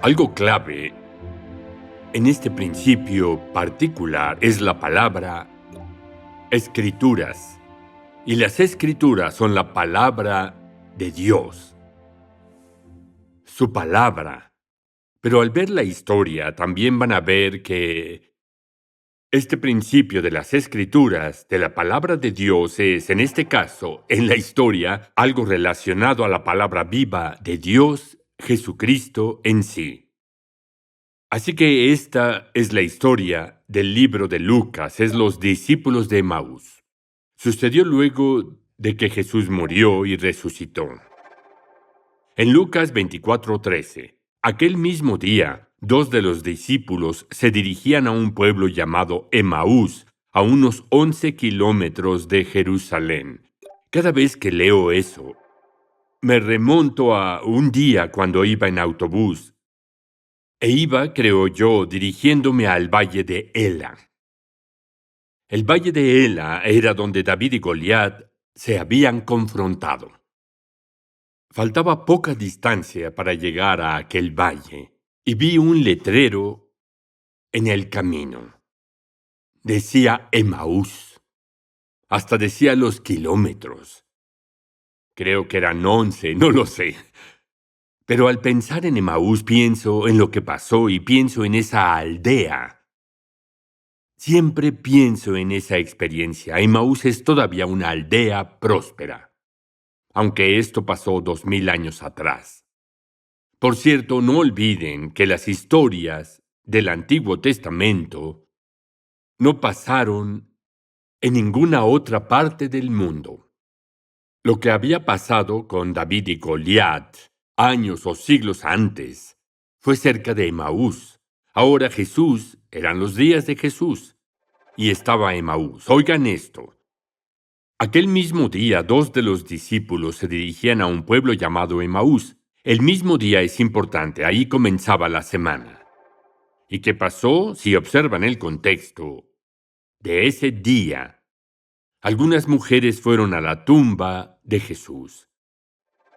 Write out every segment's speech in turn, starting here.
Algo clave en este principio particular es la palabra escrituras. Y las escrituras son la palabra de Dios, su palabra. Pero al ver la historia también van a ver que este principio de las escrituras, de la palabra de Dios, es, en este caso, en la historia, algo relacionado a la palabra viva de Dios, Jesucristo en sí. Así que esta es la historia del libro de Lucas, es los discípulos de Emaús. Sucedió luego de que Jesús murió y resucitó. En Lucas 24:13, aquel mismo día, dos de los discípulos se dirigían a un pueblo llamado Emaús, a unos 11 kilómetros de Jerusalén. Cada vez que leo eso, me remonto a un día cuando iba en autobús. Iba, creo yo, dirigiéndome al valle de Ela. El valle de Ela era donde David y Goliat se habían confrontado. Faltaba poca distancia para llegar a aquel valle, y vi un letrero en el camino. Decía Emaús. Hasta decía los kilómetros. Creo que eran 11, no lo sé. Pero al pensar en Emaús pienso en lo que pasó y pienso en esa aldea. Siempre pienso en esa experiencia. Emaús es todavía una aldea próspera, aunque esto pasó 2000 años atrás. Por cierto, no olviden que las historias del Antiguo Testamento no pasaron en ninguna otra parte del mundo. Lo que había pasado con David y Goliat años o siglos antes fue cerca de Emaús. Ahora Jesús, eran los días de Jesús, y estaba Emaús. Oigan esto. Aquel mismo día, dos de los discípulos se dirigían a un pueblo llamado Emaús. El mismo día es importante, ahí comenzaba la semana. ¿Y qué pasó? Si observan el contexto de ese día, algunas mujeres fueron a la tumba de Jesús.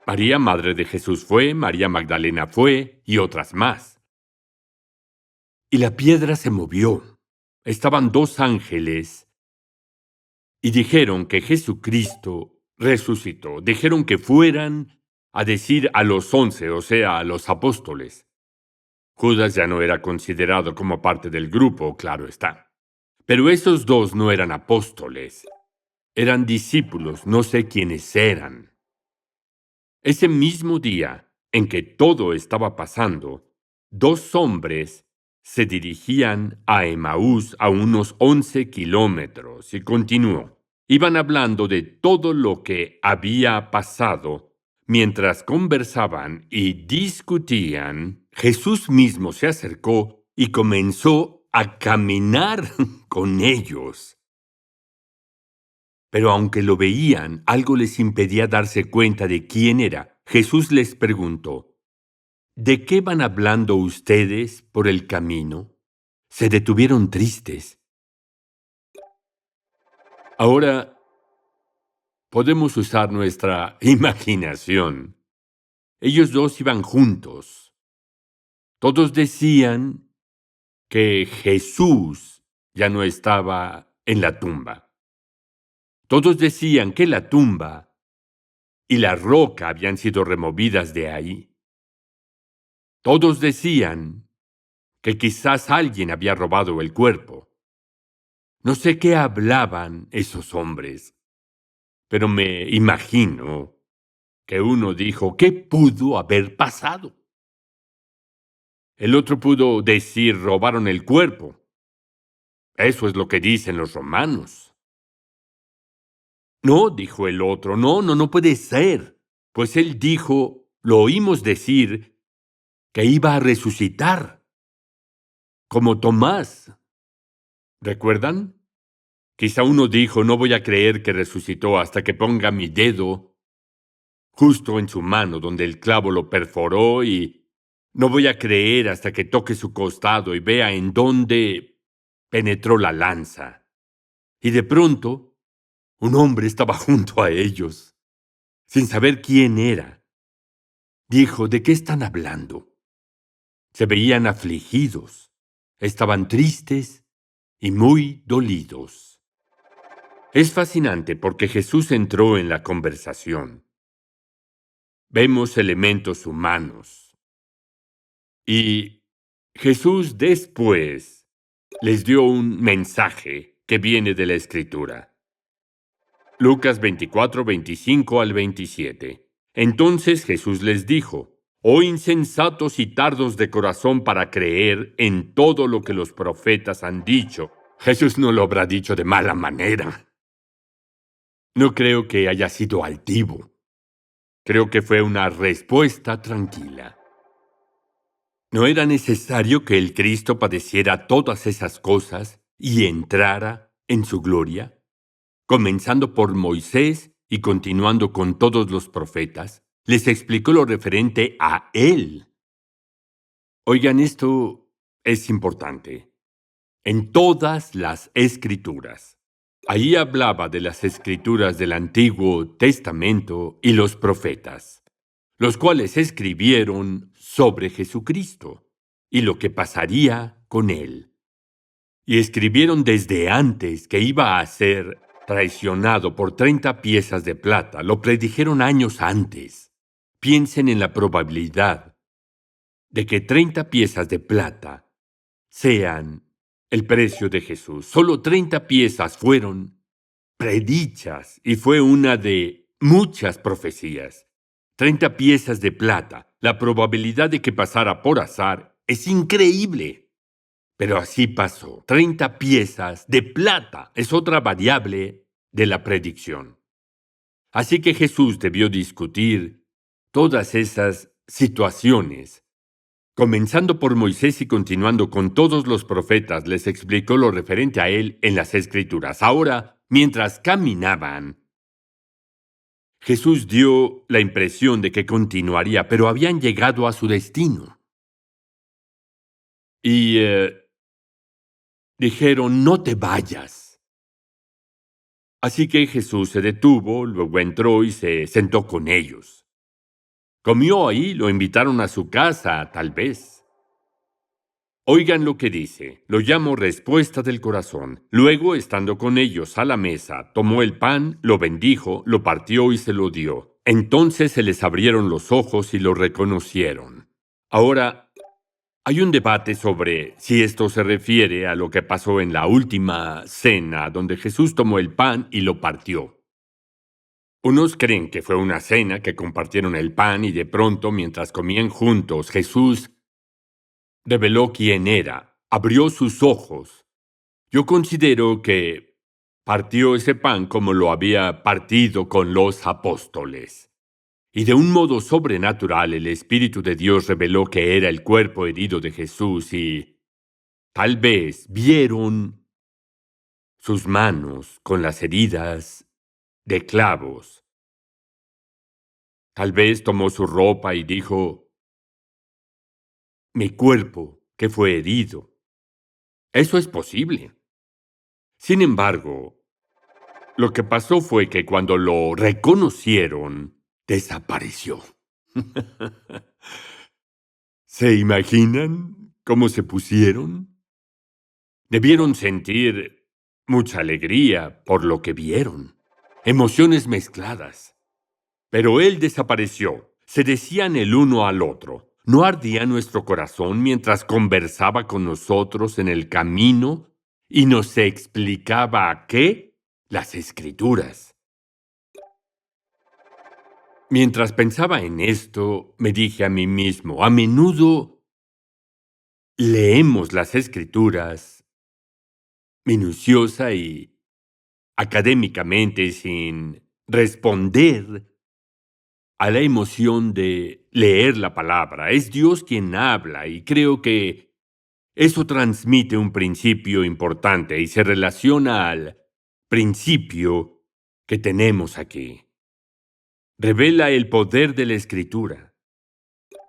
María, madre de Jesús, fue, María Magdalena fue, y otras más. Y la piedra se movió. Estaban dos ángeles y dijeron que Jesucristo resucitó. Dijeron que fueran a decir a los 11, o sea, a los apóstoles. Judas ya no era considerado como parte del grupo, claro está. Pero esos dos no eran apóstoles. Eran discípulos, no sé quiénes eran. Ese mismo día en que todo estaba pasando, dos hombres se dirigían a Emaús a unos 11 kilómetros y continuó. Iban hablando de todo lo que había pasado. Mientras conversaban y discutían, Jesús mismo se acercó y comenzó a caminar con ellos. Pero aunque lo veían, algo les impedía darse cuenta de quién era. Jesús les preguntó, ¿de qué van hablando ustedes por el camino? Se detuvieron tristes. Ahora podemos usar nuestra imaginación. Ellos dos iban juntos. Todos decían que Jesús ya no estaba en la tumba. Todos decían que la tumba y la roca habían sido removidas de ahí. Todos decían que quizás alguien había robado el cuerpo. No sé qué hablaban esos hombres, pero me imagino que uno dijo, ¿qué pudo haber pasado? El otro pudo decir, robaron el cuerpo. Eso es lo que dicen los romanos. No, dijo el otro, no puede ser. Pues él dijo, lo oímos decir, que iba a resucitar. Como Tomás. ¿Recuerdan? Quizá uno dijo, no voy a creer que resucitó hasta que ponga mi dedo justo en su mano donde el clavo lo perforó y no voy a creer hasta que toque su costado y vea en dónde penetró la lanza. Y de pronto, un hombre estaba junto a ellos, sin saber quién era. Dijo, ¿de qué están hablando? Se veían afligidos, estaban tristes y muy dolidos. Es fascinante porque Jesús entró en la conversación. Vemos elementos humanos. Y Jesús después les dio un mensaje que viene de la Escritura. Lucas 24, 25 al 27. Entonces Jesús les dijo: «Oh insensatos y tardos de corazón para creer en todo lo que los profetas han dicho». Jesús no lo habrá dicho de mala manera. No creo que haya sido altivo. Creo que fue una respuesta tranquila. ¿No era necesario que el Cristo padeciera todas esas cosas y entrara en su gloria? Comenzando por Moisés y continuando con todos los profetas, les explicó lo referente a él. Oigan, esto es importante. En todas las Escrituras. Ahí hablaba de las Escrituras del Antiguo Testamento y los profetas, los cuales escribieron sobre Jesucristo y lo que pasaría con él. Y escribieron desde antes que iba a ser traicionado por 30 piezas de plata. Lo predijeron años antes. Piensen en la probabilidad de que 30 piezas de plata sean el precio de Jesús. Solo 30 piezas fueron predichas y fue una de muchas profecías. 30 piezas de plata. La probabilidad de que pasara por azar es increíble. Pero así pasó. 30 piezas de plata es otra variable de la predicción. Así que Jesús debió discutir todas esas situaciones. Comenzando por Moisés y continuando con todos los profetas, les explicó lo referente a él en las Escrituras. Ahora, mientras caminaban, Jesús dio la impresión de que continuaría, pero habían llegado a su destino. Y dijeron: «No te vayas». Así que Jesús se detuvo, luego entró y se sentó con ellos. Comió ahí, lo invitaron a su casa, tal vez. Oigan lo que dice, lo llamo respuesta del corazón. Luego, estando con ellos a la mesa, tomó el pan, lo bendijo, lo partió y se lo dio. Entonces se les abrieron los ojos y lo reconocieron. Ahora, hay un debate sobre si esto se refiere a lo que pasó en la última cena, donde Jesús tomó el pan y lo partió. Unos creen que fue una cena que compartieron el pan y de pronto, mientras comían juntos, Jesús reveló quién era, abrió sus ojos. Yo considero que partió ese pan como lo había partido con los apóstoles. Y de un modo sobrenatural el Espíritu de Dios reveló que era el cuerpo herido de Jesús y tal vez vieron sus manos con las heridas de clavos. Tal vez tomó su ropa y dijo: «Mi cuerpo que fue herido». Eso es posible. Sin embargo, lo que pasó fue que cuando lo reconocieron, desapareció. ¿Se imaginan cómo se pusieron? Debieron sentir mucha alegría por lo que vieron, emociones mezcladas. Pero él desapareció. Se decían el uno al otro: ¿no ardía nuestro corazón mientras conversaba con nosotros en el camino y nos explicaba qué? Las Escrituras. Mientras pensaba en esto, me dije a mí mismo: a menudo leemos las Escrituras minuciosa y académicamente sin responder a la emoción de leer la palabra. Es Dios quien habla y creo que eso transmite un principio importante y se relaciona al principio que tenemos aquí. Revela el poder de la Escritura.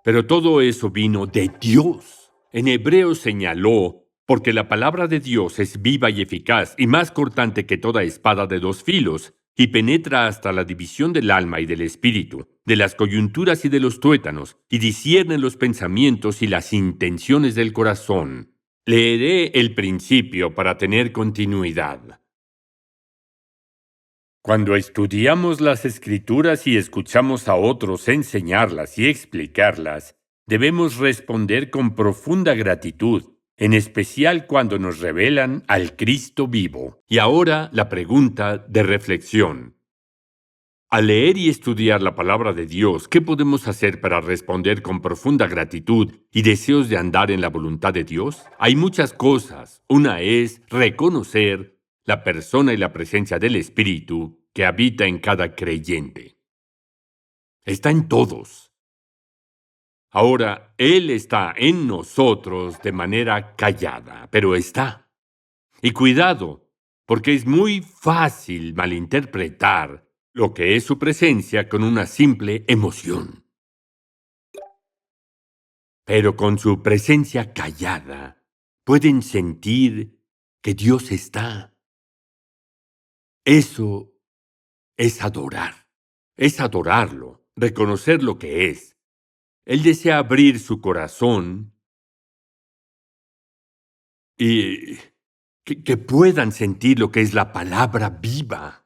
Pero todo eso vino de Dios. En Hebreos señaló: porque la palabra de Dios es viva y eficaz y más cortante que toda espada de dos filos, y penetra hasta la división del alma y del espíritu, de las coyunturas y de los tuétanos, y discierne los pensamientos y las intenciones del corazón. Leeré el principio para tener continuidad. Cuando estudiamos las Escrituras y escuchamos a otros enseñarlas y explicarlas, debemos responder con profunda gratitud, en especial cuando nos revelan al Cristo vivo. Y ahora la pregunta de reflexión. Al leer y estudiar la palabra de Dios, ¿qué podemos hacer para responder con profunda gratitud y deseos de andar en la voluntad de Dios? Hay muchas cosas. Una es reconocer la persona y la presencia del Espíritu que habita en cada creyente. Está en todos. Ahora, Él está en nosotros de manera callada, pero está. Y cuidado, porque es muy fácil malinterpretar lo que es su presencia con una simple emoción. Pero con su presencia callada, pueden sentir que Dios está. Eso es adorar. Es adorarlo, reconocer lo que es. Él desea abrir su corazón y que puedan sentir lo que es la palabra viva,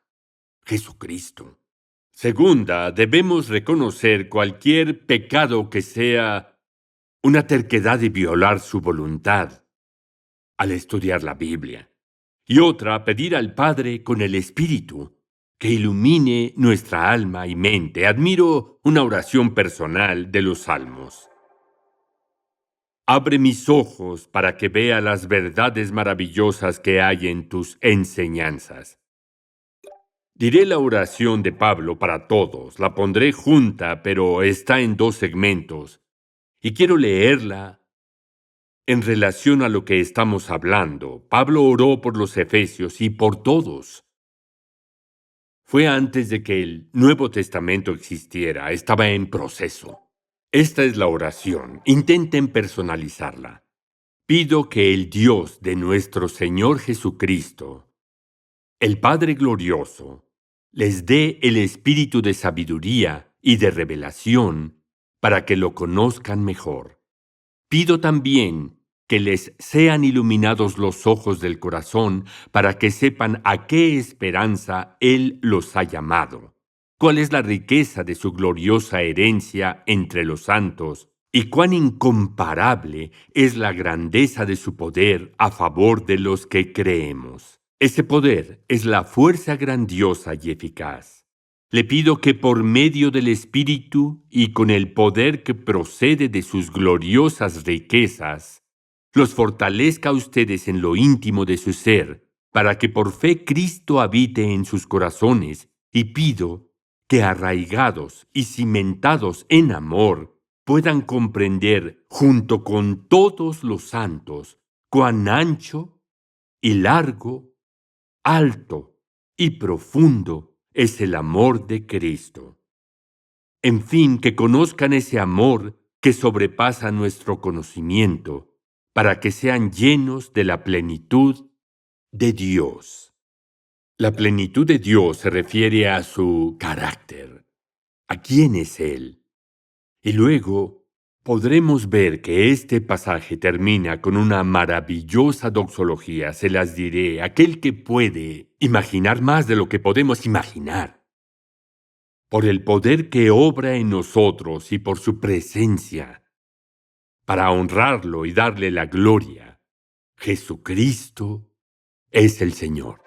Jesucristo. Segunda, debemos reconocer cualquier pecado que sea una terquedad de violar su voluntad al estudiar la Biblia. Y otra, pedir al Padre con el Espíritu que ilumine nuestra alma y mente. Admiro una oración personal de los Salmos. Abre mis ojos para que vea las verdades maravillosas que hay en tus enseñanzas. Diré la oración de Pablo para todos, la pondré junta, pero está en 2 segmentos, y quiero leerla en relación a lo que estamos hablando. Pablo oró por los efesios y por todos. Fue antes de que el Nuevo Testamento existiera, estaba en proceso. Esta es la oración, intenten personalizarla. Pido que el Dios de nuestro Señor Jesucristo, el Padre glorioso, les dé el espíritu de sabiduría y de revelación para que lo conozcan mejor. Pido también que les sean iluminados los ojos del corazón para que sepan a qué esperanza Él los ha llamado, cuál es la riqueza de su gloriosa herencia entre los santos y cuán incomparable es la grandeza de su poder a favor de los que creemos. Ese poder es la fuerza grandiosa y eficaz. Le pido que por medio del Espíritu y con el poder que procede de sus gloriosas riquezas, los fortalezca a ustedes en lo íntimo de su ser, para que por fe Cristo habite en sus corazones, y pido que arraigados y cimentados en amor, puedan comprender junto con todos los santos cuán ancho y largo, alto y profundo es el amor de Cristo. En fin, que conozcan ese amor que sobrepasa nuestro conocimiento, para que sean llenos de la plenitud de Dios. La plenitud de Dios se refiere a su carácter, a quién es Él. Y luego podremos ver que este pasaje termina con una maravillosa doxología. Se las diré, aquel que puede imaginar más de lo que podemos imaginar. Por el poder que obra en nosotros y por su presencia, para honrarlo y darle la gloria, Jesucristo es el Señor.